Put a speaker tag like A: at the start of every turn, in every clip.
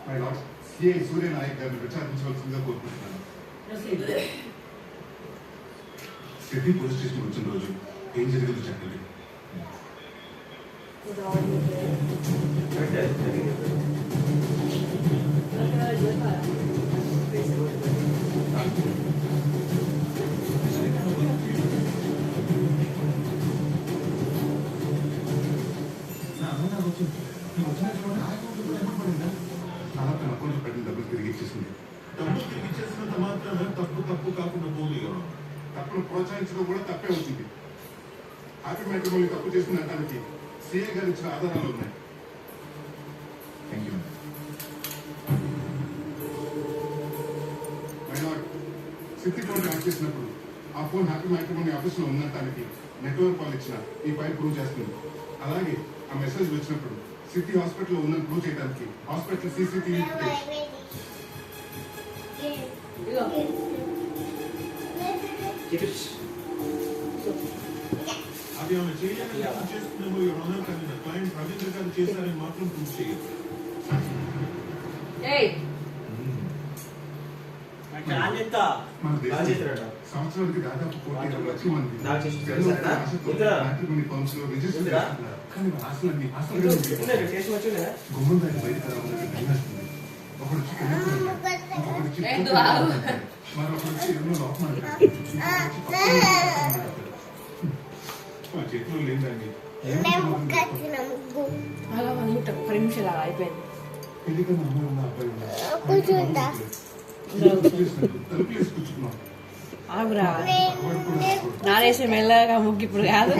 A: My lord, CI సూర్య నాయక్ గారిని విచారించవలసిందిగా కోరుకుంటున్నాను. City police station వచ్చిన రోజు ఏం జరిగిందో చెప్పండి. అకౌంట్ పెట్టిన డబ్బులు తిరిగి ఇచ్చేసింది.
B: డబ్బులు తిరిగి ఇచ్చేసినంత మాత్రమే తప్పు కాకుండా పోదు.
A: తప్పును ప్రోత్సహించడం కూడా తప్పే అవుతుంది. హ్యాపీ మ్యాట్రిమోనీ తప్పు చేసిన దానికి సిఐ గారు ఇచ్చిన ఆధారాలు ఉన్నాయి. My lord, city phone act చేసినప్పుడు ఆ ఫోన్ హ్యాపీ మ్యాట్రిమోనీ ఆఫీస్ లో ఉన్నదానికి నెట్వర్క్ కాల్ ఇచ్చిన ఈ ఫైల్ ప్రూవ్ చేస్తుంది. అలాగే ఆ మెసేజ్ వచ్చినప్పుడు సిటీ హాస్పిటల్ ఉందని ప్రూవ్ చేయడానికి హాస్పిటల్ సీసీటీవీ
B: అది ఆమె చేయాలని చేసుకునేమో ఎవరన్నా కానీ నా క్లయింట్ రవీంద్ర గారు చేశారని మాత్రం ప్రూవ్ చేయదు.
A: సంవత్సరానికి దాదాపు 40 లక్షల మంది పౌండ్స్ లో రిజిస్టర్ చేస్తున్నారు. కానీ ఆశలన్నీ గుమ్మం దాన్ని బయట రావాలని ఒకడు మరొకరికి ఎన్నో లోపమాలి మా చేతిలో లేదండి. ఎందుకన్నా అమ్మాయి ఉన్న అబ్బాయి తలుపు వేసి కూర్చున్నాం.
C: నానేసి మెల్లగా ముగ్గు ఇప్పుడు కాదు.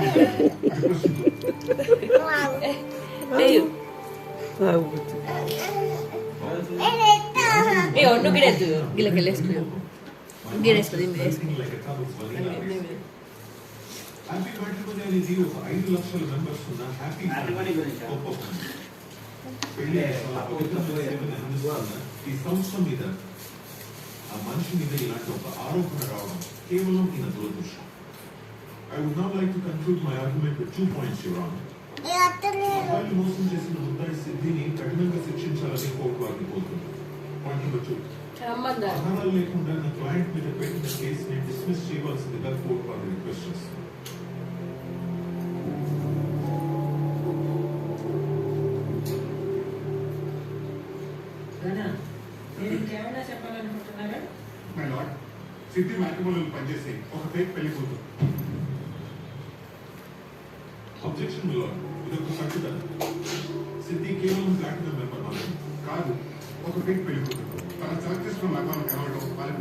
C: ఒడ్డు గిడేద్దు గిలకెళ్ళేసుకుని గిడేస్తుంది.
B: హ్యాపీ బర్త్డే అనేది ఒక 5 లక్షల మెంబర్స్ ఉన్న హ్యాపీ పెళ్లి ఈ సంవత్సరం మీద ఆ మనిషి మీద ఇలాంటి ఒక ఆరోపణ రావడం కేవలం ఈయన దురదృష్టం. I would now like to conclude my argument with 2 points, Your Honor. అబ్బాయిలు మోసం చేసిన ముద్దాయి సిద్ధిని కఠినంగా శిక్షించాలని కోర్టు వారికి కోరుతుంది. పాయింట్ నెంబర్ 2, ఆధారాలు లేకుండా నా క్లయింట్ మీద పెట్టిన కేసుని డిస్మిస్ చేయవలసిందిగా కోర్టు వారిని రిక్వెస్ట్ చేస్తుంది.
A: మై లార్డ్, సిటీ మ్యాట్రిమోనీలో పనిచేసి ఒక ఫేక్ పెళ్లి కూతురు.
B: అబ్జెక్షన్ మిలార్డ్, ఇదొక కట్టుదల. సిద్ధి కేవలం ప్లాటినం మెంబర్ మాత్రమే
A: కాదు, ఒక ఫేక్ పెళ్లి కూతురు. తన సెలెక్ట్ చేసుకున్న మగవాళ్ళని కలవడం, వాళ్ళ